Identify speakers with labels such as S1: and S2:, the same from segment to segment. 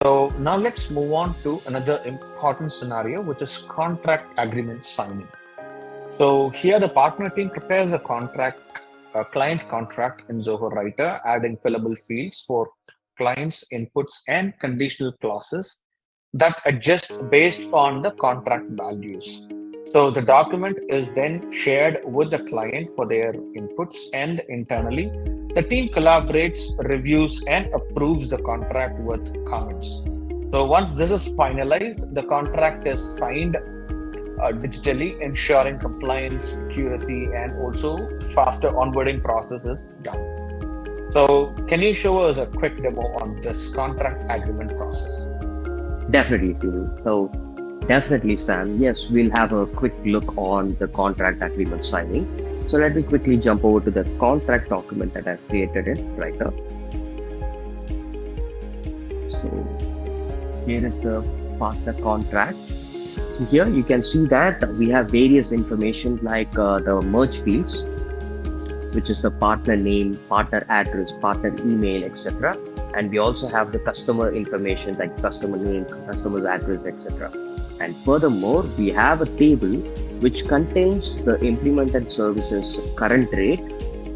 S1: So now let's move on to another important scenario, which is contract agreement signing. So here the partner team prepares a client contract in Zoho Writer, adding fillable fields for clients' inputs and conditional clauses that adjust based on the contract values. So the document is then shared with the client for their inputs, and internally, the team collaborates, reviews, and approves the contract with comments. So once this is finalized, the contract is signed digitally, ensuring compliance, accuracy, and also faster onboarding process is done. So can you show us a quick demo on this contract agreement process?
S2: Definitely, Siri. So, definitely, Sam. Yes, we'll have a quick look on the contract agreement signing. So, let me quickly jump over to the contract document that I've created in Writer. So, here is the partner contract. So, here you can see that we have various information like the merge fields, which is the partner name, partner address, partner email, etc. And we also have the customer information like customer name, customer's address, etc. And furthermore, we have a table which contains the implemented services current rate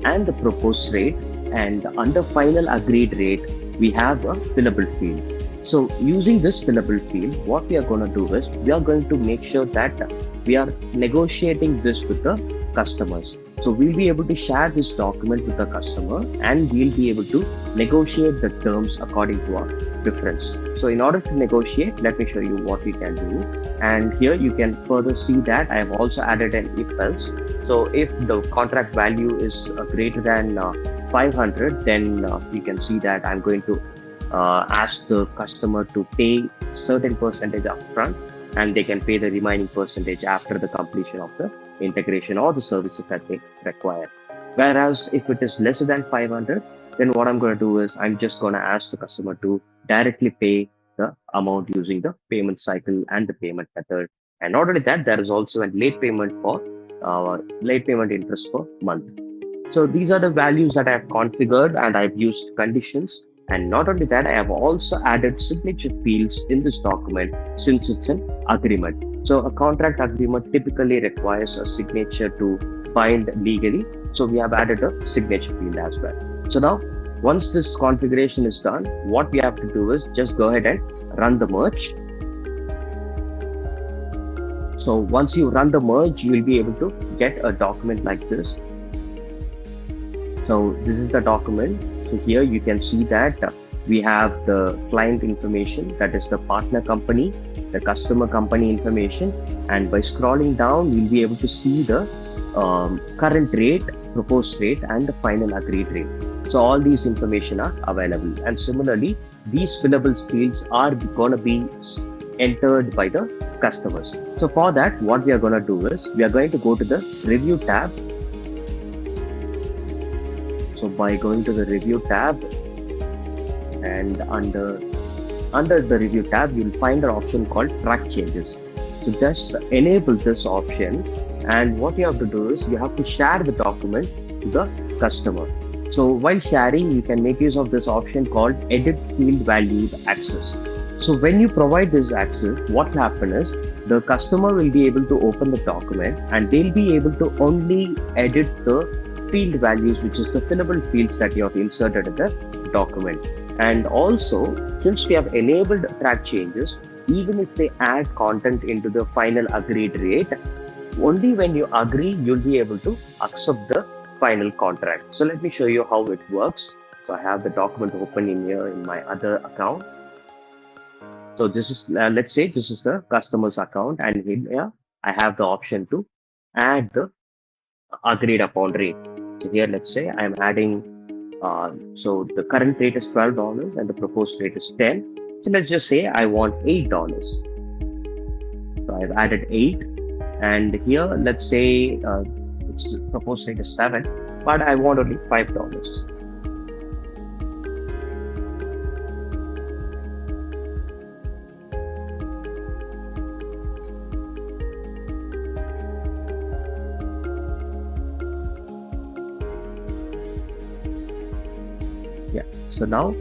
S2: and the proposed rate. And under final agreed rate, we have a fillable field. So using this fillable field, what we are going to do is we are going to make sure that we are negotiating this with the customers. So we'll be able to share this document with the customer and we'll be able to negotiate the terms according to our preference. So in order to negotiate, let me show you what we can do. And here you can further see that I have also added an if else. So if the contract value is greater than 500, then you can see that I'm going to ask the customer to pay certain percentage upfront and they can pay the remaining percentage after the completion of the integration or the services that they require. Whereas if it is lesser than 500, then what I'm going to do is I'm just going to ask the customer to directly pay the amount using the payment cycle and the payment method. And not only that, there is also a late payment for late payment interest per month. So these are the values that I have configured and I've used conditions. And not only that, I have also added signature fields in this document since it's an agreement. So a contract agreement typically requires a signature to bind legally. So we have added a signature field as well. So now, once this configuration is done, what we have to do is just go ahead and run the merge. So once you run the merge, you will be able to get a document like this. So this is the document. So here you can see that we have the client information, that is the partner company, the customer company information, and by scrolling down, we'll be able to see the current rate, proposed rate, and the final agreed rate. So all these information are available. And similarly, these fillable fields are going to be entered by the customers. So for that, what we are going to do is we are going to go to the review tab. So by going to the review tab and under the review tab, you'll find an option called track changes. So just enable this option. And what you have to do is you have to share the document to the customer. So while sharing, you can make use of this option called edit field valued access. So when you provide this access, what will happen is the customer will be able to open the document and they'll be able to only edit the field values, which is the fillable fields that you have inserted in the document. And also, since we have enabled track changes, even if they add content into the final agreed rate, only when you agree, you'll be able to accept the final contract. So let me show you how it works. So I have the document open in here in my other account. So this is, let's say this is the customer's account, and here I have the option to add the agreed upon rate. So here, let's say I'm adding, so the current rate is $12 and the proposed rate is 10. So let's just say I want $8. So I've added 8, and here let's say its proposed rate is 7, but I want only $5. Yeah, so now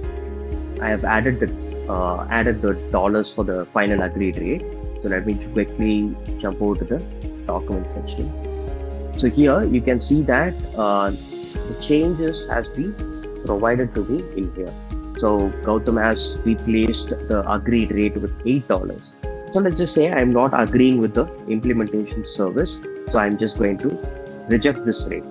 S2: I have added the added the dollars for the final agreed rate. So let me quickly jump over to the document section. So here you can see that the changes has been provided to me in here. So Gautam has replaced the agreed rate with $8. So let's just say I'm not agreeing with the implementation service. So I'm just going to reject this rate.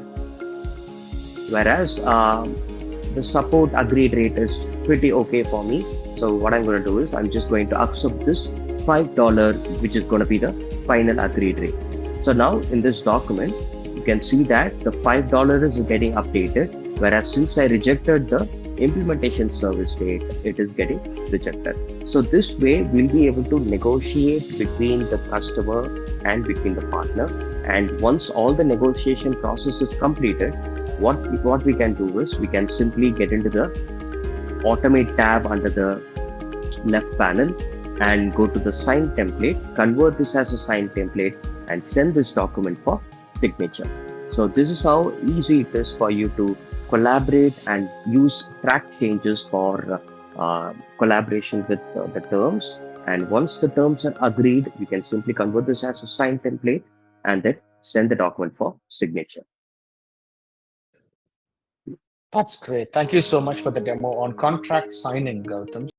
S2: Whereas the support agreed rate is pretty okay for me. So what I'm going to do is I'm just going to accept this $5, which is going to be the final agreed rate. So now in this document, you can see that the $5 is getting updated, whereas since I rejected the implementation service rate, it is getting rejected. So this way we'll be able to negotiate between the customer and between the partner. And once all the negotiation process is completed, what we can do is we can simply get into the automate tab under the left panel and go to the sign template, convert this as a sign template, and send this document for signature. So this is how easy it is for you to collaborate and use track changes for collaboration with the terms. And once the terms are agreed, you can simply convert this as a sign template and then send the document for signature.
S1: That's great. Thank you so much for the demo on contract signing, Gautam.